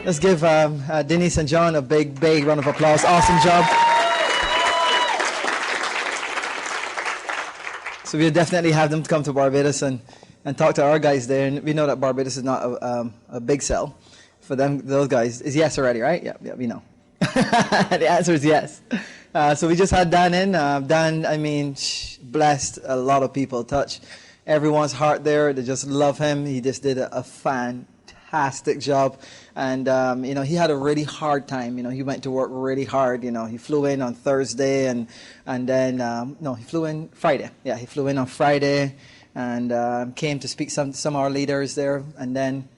Let's give Denise and John a big round of applause. Awesome job. So we'll definitely have them come to Barbados and talk to our guys there. And we know that Barbados is not a big sell for them. Those guys is yes already, right? Yeah, we know. The answer is yes. So we just had Dan in. Dan, I mean, blessed a lot of people, touched everyone's heart there. They just love him. He just did a fantastic job. And, he had a really hard time. He went to work really hard. He flew in on Thursday and then, he flew in Friday. Yeah, he flew in on Friday and came to speak to some of our leaders there. And then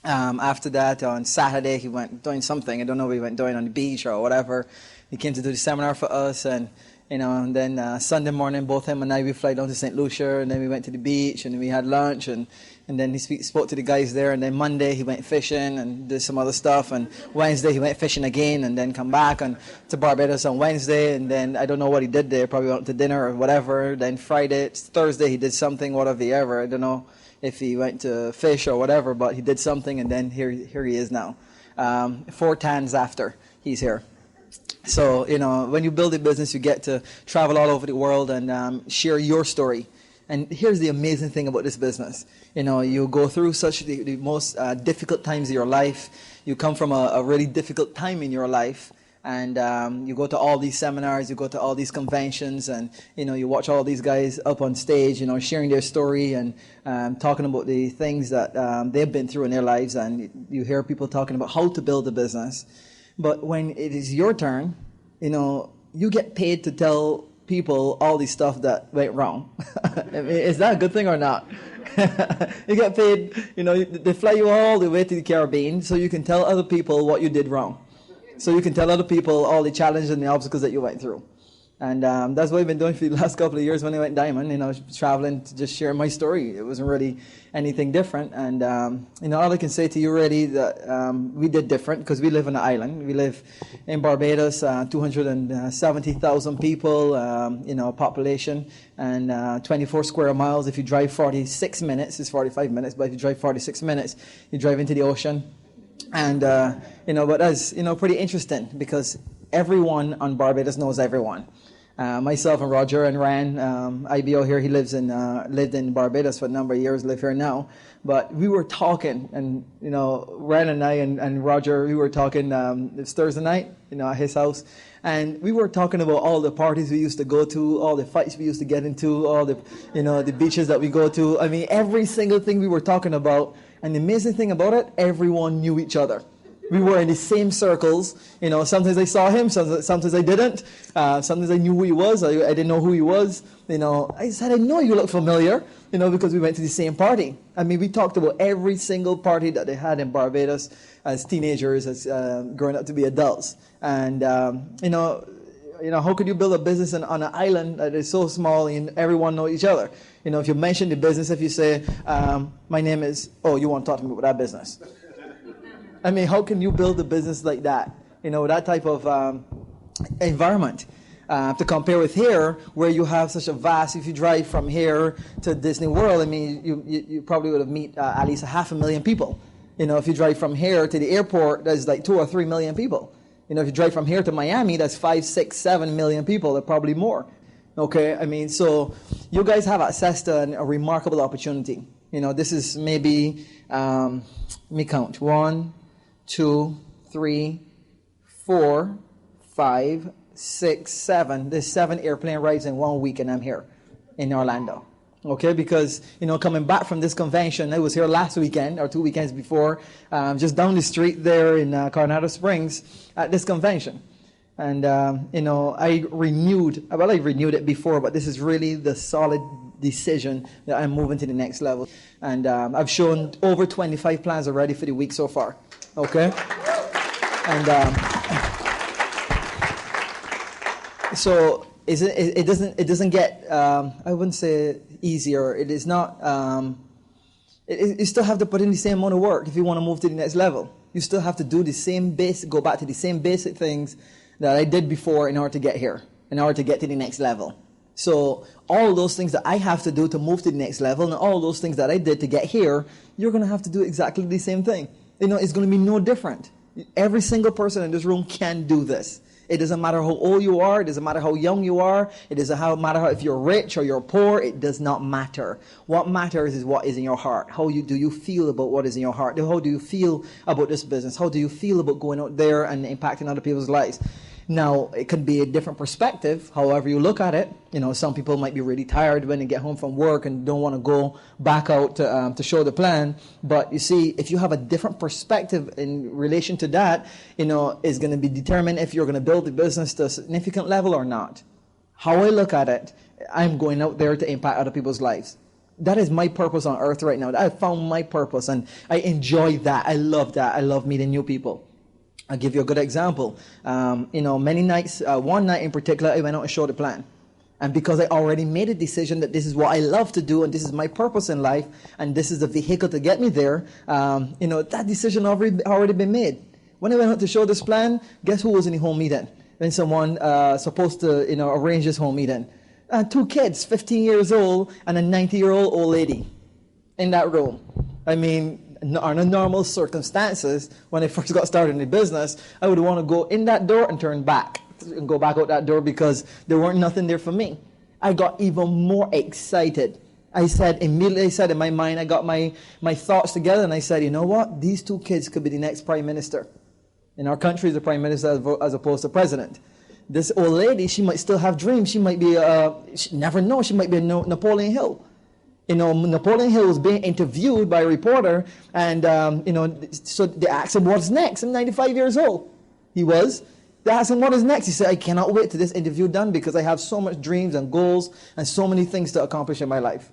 after that, on Saturday, he went doing something. I don't know what he went doing on the beach or whatever. He came to do the seminar for us. And then Sunday morning, both him and I, we fly down to St. Lucia. And then we went to the beach and we had lunch. And then he spoke to the guys there. And then Monday he went fishing and did some other stuff. And Wednesday he went fishing again and then come back to Barbados on Wednesday. And then I don't know what he did there. Probably went to dinner or whatever. Then Thursday he did something, whatever. I don't know if he went to fish or whatever. But he did something and then here he is now. 4 times after he's here. So, when you build a business, you get to travel all over the world and share your story. And here's the amazing thing about this business. You go through such the most difficult times of your life. You come from a really difficult time in your life. And you go to all these seminars, you go to all these conventions, and, you watch all these guys up on stage, sharing their story and talking about the things that they've been through in their lives. And you hear people talking about how to build a business. But when it is your turn, you get paid to tell people all the stuff that went wrong. I mean, is that a good thing or not? You get paid, they fly you all the way to the Caribbean so you can tell other people what you did wrong. So you can tell other people all the challenges and the obstacles that you went through. And that's what I've been doing for the last couple of years when I went diamond, traveling to just share my story. It wasn't really anything different. And, all I can say to you really that we did different because we live on an island. We live in Barbados, 270,000 people, population, and 24 square miles. If you drive 46 minutes, it's 45 minutes, but if you drive 46 minutes, you drive into the ocean. And, but that's, pretty interesting because everyone on Barbados knows everyone. Myself and Roger and Ryan, IBO here, he lived in Barbados for a number of years, live here now. But we were talking, and, Ryan and I and Roger, we were talking, it was Thursday night, at his house. And we were talking about all the parties we used to go to, all the fights we used to get into, all the, the beaches that we go to. I mean, every single thing we were talking about. And the amazing thing about it, everyone knew each other. We were in the same circles. Sometimes I saw him, sometimes I didn't. Sometimes I knew who he was. I didn't know who he was. I said, I know you look familiar, because we went to the same party. I mean, we talked about every single party that they had in Barbados as teenagers, as growing up to be adults. And, how could you build a business on an island that is so small and everyone knows each other? If you mention the business, if you say, my name is, you want to talk to me about that business. I mean, how can you build a business like that? That type of environment. To compare with here, where you have such a vast, if you drive from here to Disney World, I mean, you probably would have met at least 500,000 people. If you drive from here to the airport, there's like 2 or 3 million people. If you drive from here to Miami, that's 5, 6, 7 million people, or probably more. Okay, I mean, so you guys have access to a remarkable opportunity. This is maybe, let me count, 1, 2, 3, 4, 5, 6, 7. There's 7 airplane rides in 1 week, and I'm here in Orlando. Okay, because, coming back from this convention, I was here last weekend, or 2 weekends before, just down the street there in Coronado Springs at this convention. And, I renewed it before, but this is really the solid decision that I'm moving to the next level. And I've shown over 25 plans already for the week so far. Okay? And so it doesn't get, I wouldn't say easier. It is not, you still have to put in the same amount of work if you want to move to the next level. You still have to do go back to the same basic things that I did before in order to get here, in order to get to the next level. So all those things that I have to do to move to the next level and all those things that I did to get here, you're going to have to do exactly the same thing. It's going to be no different. Every single person in this room can do this. It doesn't matter how old you are. It doesn't matter how young you are. It doesn't matter if you're rich or you're poor. It does not matter. What matters is what is in your heart. Do you feel about what is in your heart? How do you feel about this business? How do you feel about going out there and impacting other people's lives? Now, it could be a different perspective, however you look at it. Some people might be really tired when they get home from work and don't want to go back out to show the plan. But you see, if you have a different perspective in relation to that, is going to be determined if you're going to build the business to a significant level or not. How I look at it, I'm going out there to impact other people's lives. That is my purpose on earth right now. I found my purpose, and I enjoy that. I love that. I love meeting new people. I'll give you a good example. Many nights, one night in particular, I went out and showed the plan. And because I already made a decision that this is what I love to do and this is my purpose in life and this is the vehicle to get me there, that decision already been made. When I went out to show this plan, guess who was in the home meeting? When someone supposed to arrange this home meeting. 2 kids, 15 years old and a 90-year-old old lady in that room. I mean, under normal circumstances, when I first got started in the business, I would want to go in that door and turn back and go back out that door because there weren't nothing there for me. I got even more excited. Immediately in my mind, I got my thoughts together and I said, you know what? These 2 kids could be the next prime minister. In our country, the prime minister as opposed to president. This old lady, she might still have dreams. She might be, she never know, she might be a Napoleon Hill. Napoleon Hill was being interviewed by a reporter, and, so they asked him, what's next? I'm 95 years old. He was. They asked him, what is next? He said, I cannot wait till this interview done because I have so much dreams and goals and so many things to accomplish in my life.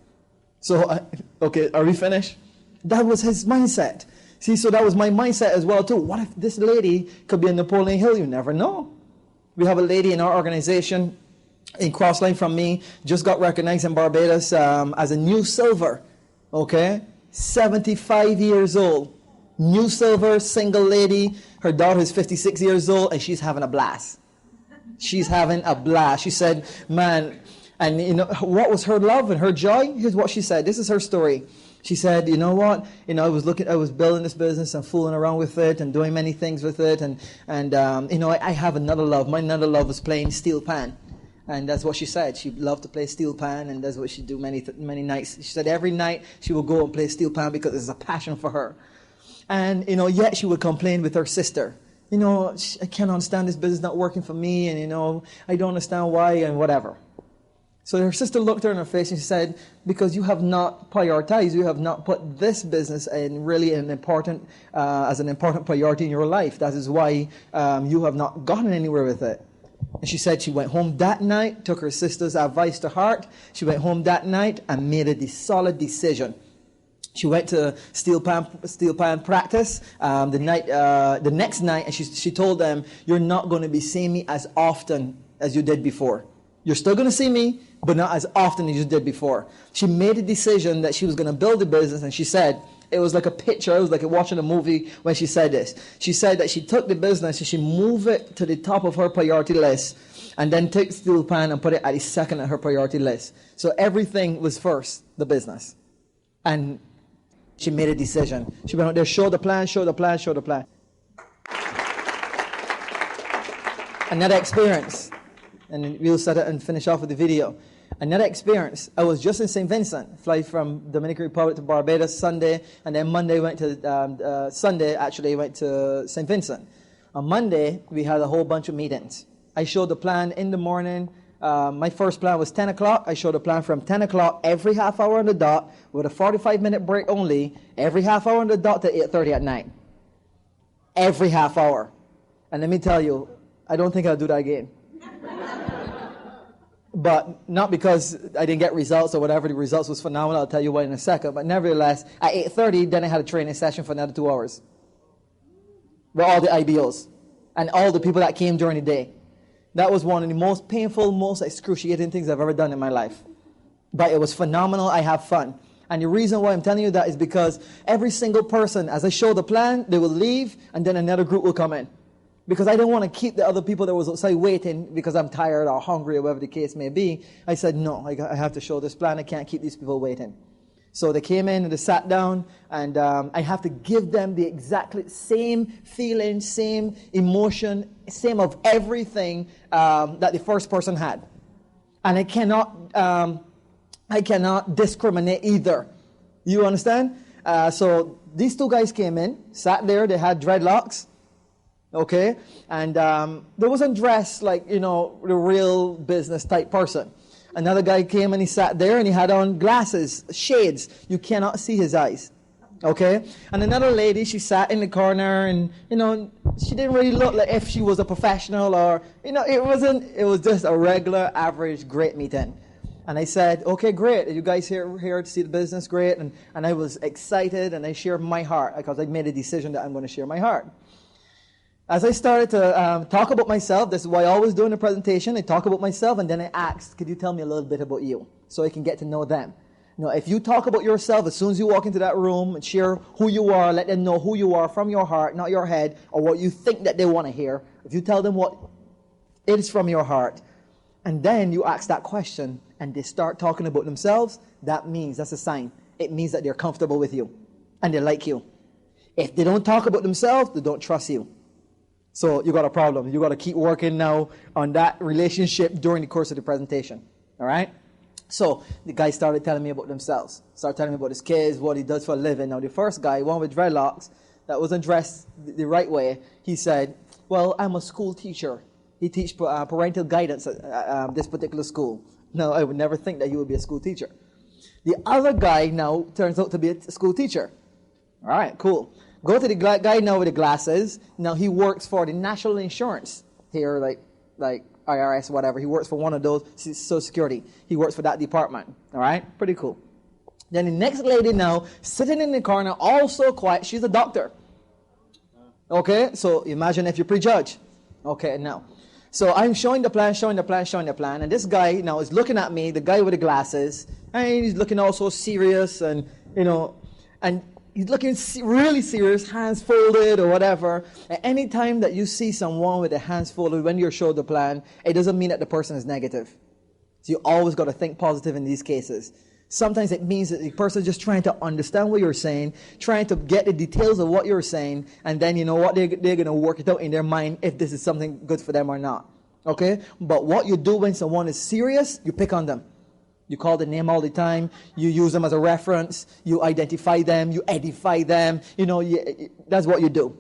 So, okay, are we finished? That was his mindset. See, so that was my mindset as well, too. What if this lady could be a Napoleon Hill? You never know. We have a lady in our organization in Crossline from me, just got recognized in Barbados as a new silver, okay? 75 years old. New silver, single lady. Her daughter is 56 years old, and she's having a blast. She's having a blast. She said, man, and what was her love and her joy? Here's what she said. This is her story. She said, you know what? I was building this business and fooling around with it and doing many things with it. And I have another love. My another love was playing steel pan. And that's what she said. She loved to play steel pan, and that's what she'd do many nights. She said every night she would go and play steel pan because it's a passion for her. And, yet she would complain with her sister. I can't understand this business not working for me, and, I don't understand why, and whatever. So her sister looked her in her face and she said, because you have not prioritized, you have not put this business in really as an important priority in your life. That is why you have not gotten anywhere with it. And she said she went home that night, took her sister's advice to heart. She went home that night and made a solid decision. She went to steel pan practice the next night, and she told them, you're not going to be seeing me as often as you did before. You're still going to see me, but not as often as you did before. She made a decision that she was going to build a business, and she said, it was like a picture. It was like watching a movie when she said this. She said that she took the business and she moved it to the top of her priority list and then took steel pan and put it at the second on her priority list. So everything was first, the business. And she made a decision. She went out there, show the plan. Another experience. And we'll set it and finish off with the video. Another experience. I was just in St. Vincent, flight from Dominican Republic to Barbados Sunday, and then Monday went to St. Vincent. On Monday, we had a whole bunch of meetings. I showed the plan in the morning. My first plan was 10 o'clock. I showed the plan from 10 o'clock every half hour on the dot with a 45-minute break only, every half hour on the dot to 8:30 at night. Every half hour. And let me tell you, I don't think I'll do that again. But not because I didn't get results or whatever. The results was phenomenal. I'll tell you what in a second. But nevertheless, at 8:30, then I had a training session for another 2 hours with all the IBOs and all the people that came during the day. That was one of the most painful, most excruciating things I've ever done in my life. But it was phenomenal. I have fun. And the reason why I'm telling you that is because every single person, as I show the plan, they will leave and then another group will come in. Because I didn't want to keep the other people that was outside waiting because I'm tired or hungry or whatever the case may be. I said, no, I have to show this plan. I can't keep these people waiting. So they came in and they sat down, and I have to give them the exactly same feeling, same emotion, same of everything that the first person had. And I cannot discriminate either. You understand? So these two guys came in, sat there, they had dreadlocks, okay? And they wasn't dressed like, the real business type person. Another guy came and he sat there and he had on glasses, shades. You cannot see his eyes, okay? And another lady, she sat in the corner and, she didn't really look like if she was a professional or, it was just a regular, average, great meeting. And I said, okay, great. Are you guys here to see the business? Great. And I was excited and I shared my heart because I made a decision that I'm going to share my heart. As I started to talk about myself, this is why I always do in a presentation. I talk about myself and then I ask, could you tell me a little bit about you so I can get to know them? If you talk about yourself as soon as you walk into that room and share who you are, let them know who you are from your heart, not your head, or what you think that they want to hear. If you tell them what it is from your heart, and then you ask that question, and they start talking about themselves, that's a sign. It means that they're comfortable with you, and they like you. If they don't talk about themselves, they don't trust you. So you got a problem. You got to keep working now on that relationship during the course of the presentation. All right? So the guy started telling me about themselves. Started telling me about his kids, what he does for a living. Now the first guy, one with dreadlocks, that wasn't dressed the right way, he said, well, I'm a school teacher. He teaches parental guidance at this particular school. No, I would never think that he would be a school teacher. The other guy now turns out to be a school teacher. All right, cool. Go to the guy now with the glasses. Now he works for the national insurance here, like IRS, whatever. He works for one of those, Social Security. He works for that department. All right, pretty cool. Then the next lady now, sitting in the corner, also quiet. She's a doctor. Okay, so imagine if you prejudge. Okay, now. So I'm showing the plan, and this guy now is looking at me, the guy with the glasses, and he's looking all so serious, and and he's looking really serious, hands folded or whatever. And any time that you see someone with their hands folded when you're showing the plan, it doesn't mean that the person is negative. So you always got to think positive in these cases. Sometimes it means that the person is just trying to understand what you're saying, trying to get the details of what you're saying, and then you know what, they're going to work it out in their mind if this is something good for them or not. Okay? But what you do when someone is serious, you pick on them. You call the name all the time. You use them as a reference. You identify them. You edify them. That's what you do.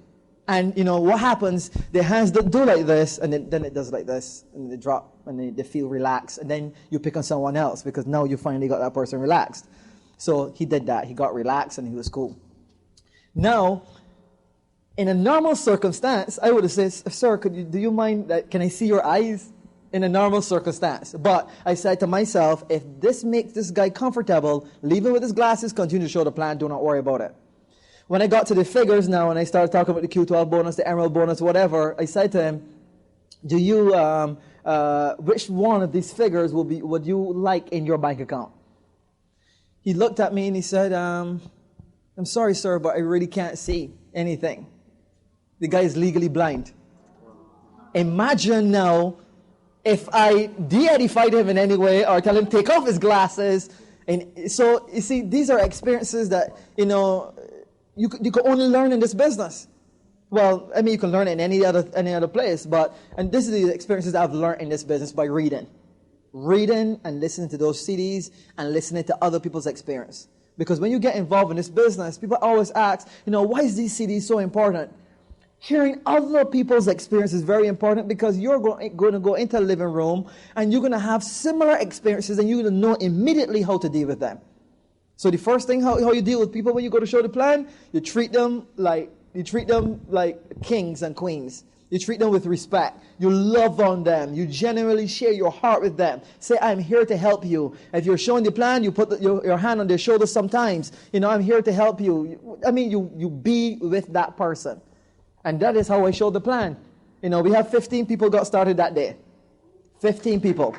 And what happens, their hands do like this, and then it does like this, and they drop, and they feel relaxed, and then you pick on someone else, because now you finally got that person relaxed. So he did that. He got relaxed, and he was cool. Now, in a normal circumstance, I would have said, sir, do you mind, can I see your eyes? In a normal circumstance. But I said to myself, if this makes this guy comfortable, leave him with his glasses, continue to show the plan, do not worry about it. When I got to the figures now, and I started talking about the Q12 bonus, the Emerald bonus, whatever, I said to him, do you, which one of these figures would you like in your bank account? He looked at me and he said, I'm sorry, sir, but I really can't see anything. The guy is legally blind. Imagine now if I de-edified him in any way or tell him take off his glasses. And so, you see, these are experiences that, you can only learn in this business. Well, I mean, you can learn it in any other place, and this is the experiences that I've learned in this business by reading and listening to those CDs and listening to other people's experience. Because when you get involved in this business, people always ask, why is these CDs so important? Hearing other people's experience is very important, because you're going to go into a living room and you're going to have similar experiences, and you're going to know immediately how to deal with them. So the first thing, how you deal with people when you go to show the plan, you treat them like kings and queens. You treat them with respect. You love on them. You genuinely share your heart with them. Say, I'm here to help you. If you're showing the plan, you put your hand on their shoulder sometimes. I'm here to help you. You be with that person. And that is how I showed the plan. We have 15 people got started that day. 15 people.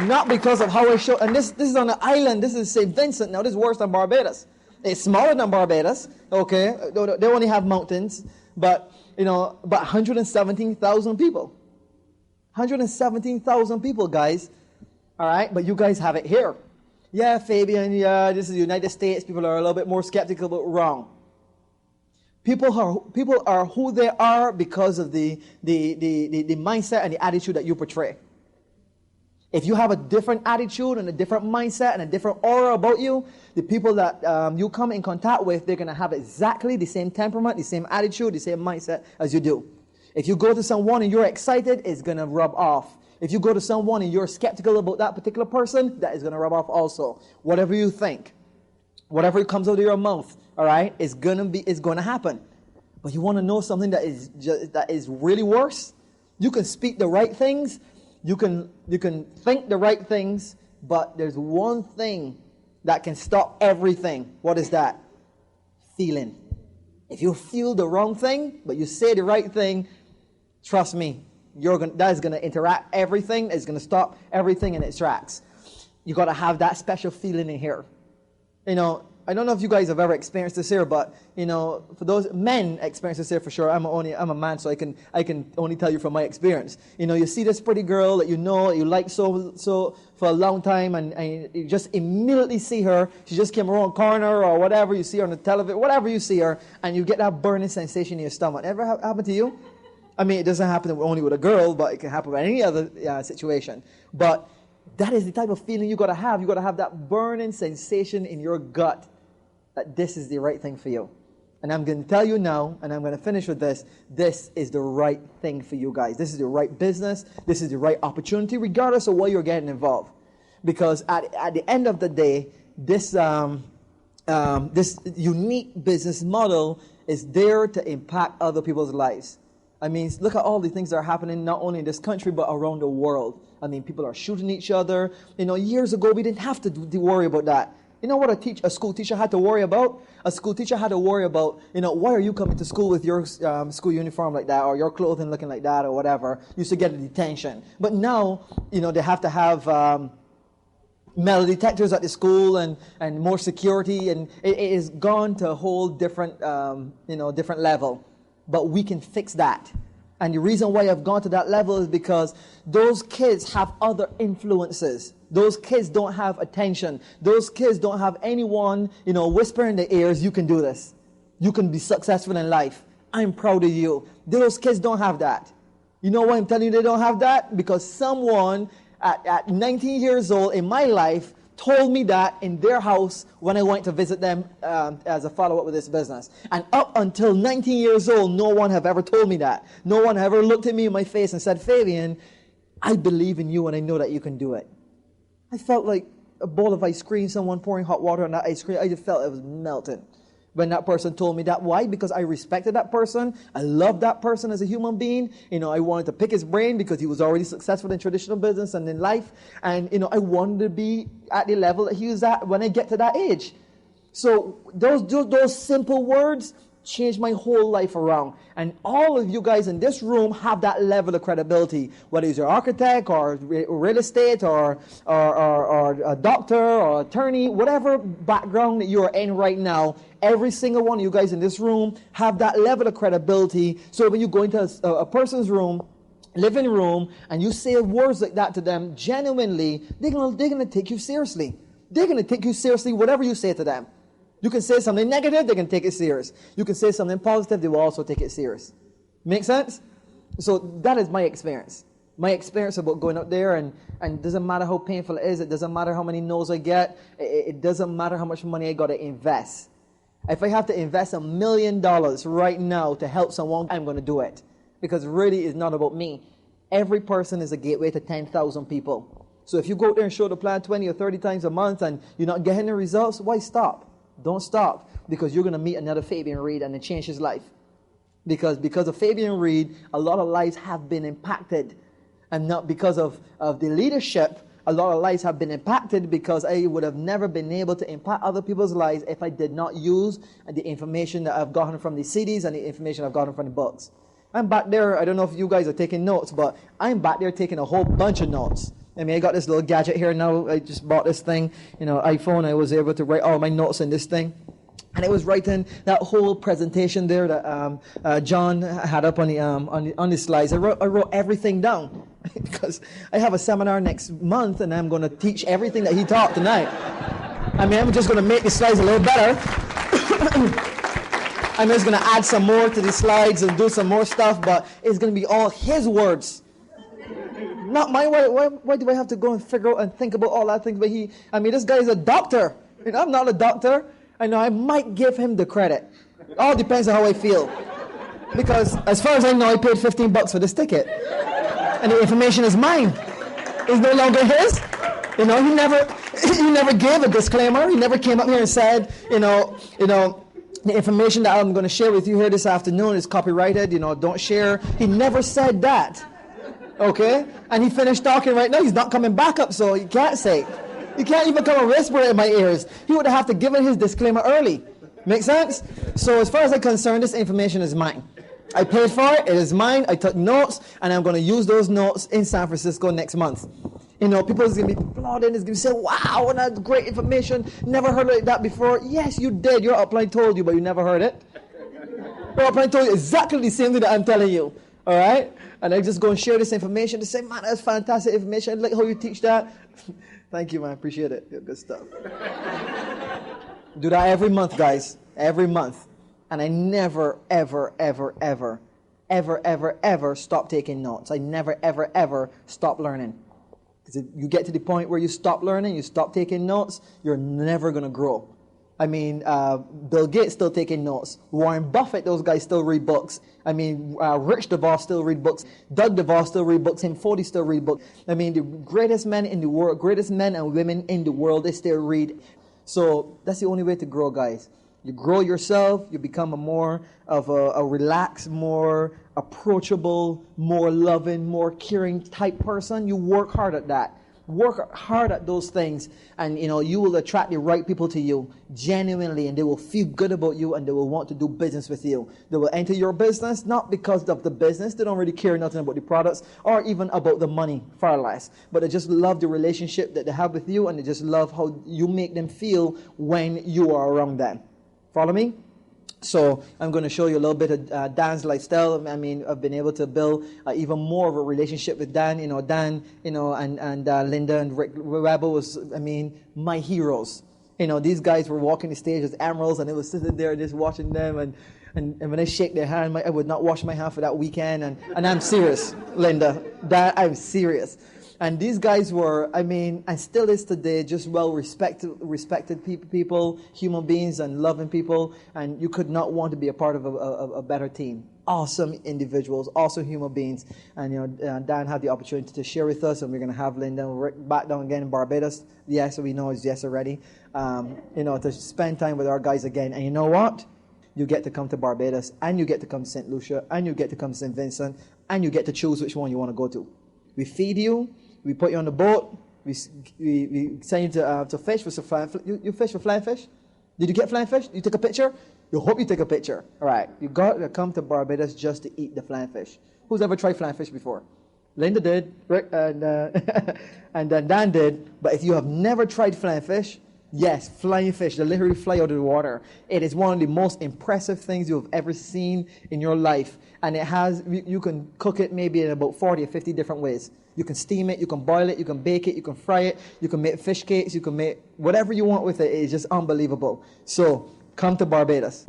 Not because of how I show, and this is on an island. This is St. Vincent. Now, this is worse than Barbados. It's smaller than Barbados, okay? They only have mountains, but 117,000 people. 117,000 people, guys. All right, but you guys have it here. Yeah, Fabian, yeah, this is the United States. People are a little bit more skeptical, but wrong. People are who they are because of the mindset and the attitude that you portray. If you have a different attitude and a different mindset and a different aura about you, the people that you come in contact with, they're going to have exactly the same temperament, the same attitude, the same mindset as you do. If you go to someone and you're excited, it's going to rub off. If you go to someone and you're skeptical about that particular person, that is going to rub off also. Whatever you think, whatever comes out of your mouth, all right, it's going to happen. But you want to know something that is really worse? You can speak the right things. You can think the right things, but there's one thing that can stop everything. What is that? Feeling. If you feel the wrong thing, but you say the right thing, trust me, that is going to interact everything. It's going to stop everything in its tracks. You got to have that special feeling in here. You know, I don't know if you guys have ever experienced this here, but you know, for those men experience this here for sure. I'm a man, so I can only tell you from my experience. You know, you see this pretty girl that you know you like so for a long time, and you just immediately see her. She just came around a corner or whatever. You see her on the television, whatever you see her, and you get that burning sensation in your stomach. Ever happen to you? I mean, it doesn't happen only with a girl, but it can happen with any other situation. But that is the type of feeling you got to have. You got to have that burning sensation in your gut that this is the right thing for you. And I'm going to tell you now, and I'm going to finish with this, this is the right thing for you guys. This is the right business. This is the right opportunity, regardless of what you're getting involved. Because at the end of the day, this unique business model is there to impact other people's lives. I mean, look at all the things that are happening not only in this country, but around the world. I mean, people are shooting each other. You know, years ago, we didn't have to worry about that. You know what a school teacher had to worry about? A school teacher had to worry about, you know, why are you coming to school with your school uniform like that, or your clothing looking like that, or whatever? You used to get a detention. But now, you know, they have to have metal detectors at the school and more security, and it is gone to a whole different, different level. But we can fix that. And the reason why I've gone to that level is because those kids have other influences. Those kids don't have attention. Those kids don't have anyone, you know, whispering in their ears, you can do this. You can be successful in life. I'm proud of you. Those kids don't have that. You know why I'm telling you they don't have that? Because someone at 19 years old in my life told me that in their house when I went to visit them as a follow-up with this business. And up until 19 years old, no one have ever told me that. No one ever looked at me in my face and said, Fabian, I believe in you and I know that you can do it. I felt like a bowl of ice cream, someone pouring hot water on that ice cream. I just felt it was melting when that person told me that. Why? Because I respected that person. I loved that person as a human being. You know, I wanted to pick his brain because he was already successful in traditional business and in life. And, you know, I wanted to be at the level that he was at when I get to that age. So those simple words changed my whole life around. And all of you guys in this room have that level of credibility, whether it's your architect or real estate or a doctor or attorney, whatever background that you are in right now. Every single one of you guys in this room have that level of credibility. So when you go into a person's room, living room, and you say words like that to them, genuinely, they're gonna take you seriously. They're gonna take you seriously, whatever you say to them. You can say something negative, they can take it serious. You can say something positive, they will also take it serious. Make sense? So that is my experience. My experience about going out there, and it doesn't matter how painful it is, it doesn't matter how many no's I get, it doesn't matter how much money I got to invest. If I have to invest $1 million right now to help someone, I'm going to do it. Because really it's not about me. Every person is a gateway to 10,000 people. So if you go out there and show the plan 20 or 30 times a month and you're not getting the results, why stop? Don't stop, because you're going to meet another Fabian Reed and it changed his life. Because of Fabian Reed, a lot of lives have been impacted. And not because of the leadership, a lot of lives have been impacted because I would have never been able to impact other people's lives if I did not use the information that I've gotten from the CDs and the information I've gotten from the books. I'm back there, I don't know if you guys are taking notes, but I'm back there taking a whole bunch of notes. I mean, I got this little gadget here now. I just bought this thing, iPhone. I was able to write all my notes in this thing. And it was writing that whole presentation there that John had up on the slides. I wrote everything down. because I have a seminar next month and I'm going to teach everything that he taught tonight. I mean, I'm just going to make the slides a little better. I'm just going to add some more to the slides and do some more stuff, but it's going to be all his words. Not my way. Why do I have to go and figure out and think about all that things? But this guy is a doctor. I'm not a doctor. I know I might give him the credit. It all depends on how I feel. Because as far as I know, I paid $15 for this ticket. And the information is mine. It's no longer his. He never gave a disclaimer. He never came up here and said, the information that I'm going to share with you here this afternoon is copyrighted. Don't share. He never said that. Okay? And he finished talking right now. He's not coming back up, so you can't say it. You can't even come and whisper it in my ears. He would have to give his disclaimer early. Make sense? So as far as I'm concerned, this information is mine. I paid for it. It is mine. I took notes, and I'm going to use those notes in San Francisco next month. People are going to be applauding. It's going to say, wow, and that's great information. Never heard like that before. Yes, you did. Your upline told you, but you never heard it. Your upline told you exactly the same thing that I'm telling you. All right? And I just go and share this information to say, man, that's fantastic information. I like how you teach that. Thank you, man. I appreciate it. Good stuff. Do that every month, guys. Every month. And I never, ever, ever, ever, ever, ever, ever stop taking notes. I never, ever, ever stop learning. Because if you get to the point where you stop learning, you stop taking notes, you're never going to grow. Bill Gates still taking notes. Warren Buffett, those guys still read books. Rich DeVos still read books. Doug DeVos still read books. Tim Forty still read books. The greatest men in the world, greatest men and women in the world, they still read. So that's the only way to grow, guys. You grow yourself. You become more of a relaxed, more approachable, more loving, more caring type person. You work hard at that. Work hard at those things, and you will attract the right people to you genuinely, and they will feel good about you, and they will want to do business with you. They will enter your business not because of the business. They don't really care nothing about the products or even about the money, far less. But they just love the relationship that they have with you, and they just love how you make them feel when you are around them. Follow me? So I'm going to show you a little bit of Dan's lifestyle. I've been able to build even more of a relationship with Dan. Dan, and Linda and Rick Rebel was, my heroes. These guys were walking the stage as emeralds, and I was sitting there just watching them. And when I shake their hand, I would not wash my hand for that weekend. And I'm serious, Linda. Dan, I'm serious. And these guys were, and still is today, just respected people, human beings, and loving people. And you could not want to be a part of a better team. Awesome individuals, awesome human beings. And Dan had the opportunity to share with us, and we're going to have Linda back down again in Barbados. Yes, we know it's yes already. To spend time with our guys again. And you know what? You get to come to Barbados, and you get to come to St. Lucia, and you get to come to St. Vincent, and you get to choose which one you want to go to. We feed you. We put you on the boat. We send you to fish for some flying fish. You fish for flying fish? Did you get flying fish? You take a picture? You hope you take a picture. All right. You got to come to Barbados just to eat the flying fish. Who's ever tried flying fish before? Linda did, Rick, and Dan did. But if you have never tried flying fish, yes, flying fish, they literally fly out of the water. It is one of the most impressive things you have ever seen in your life. And you can cook it maybe in about 40 or 50 different ways. You can steam it, you can boil it, you can bake it, you can fry it, you can make fish cakes, you can make whatever you want with it. It's just unbelievable. So, come to Barbados.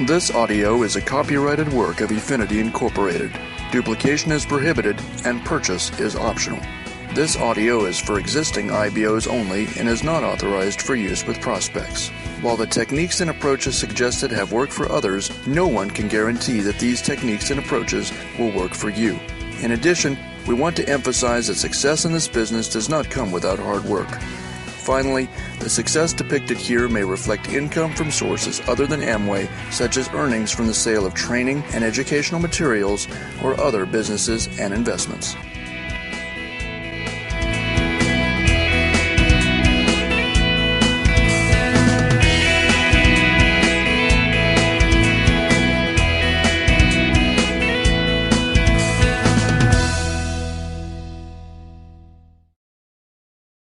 This audio is a copyrighted work of Efinity Incorporated. Duplication is prohibited and purchase is optional. This audio is for existing IBOs only and is not authorized for use with prospects. While the techniques and approaches suggested have worked for others, no one can guarantee that these techniques and approaches will work for you. In addition, we want to emphasize that success in this business does not come without hard work. Finally, the success depicted here may reflect income from sources other than Amway, such as earnings from the sale of training and educational materials or other businesses and investments.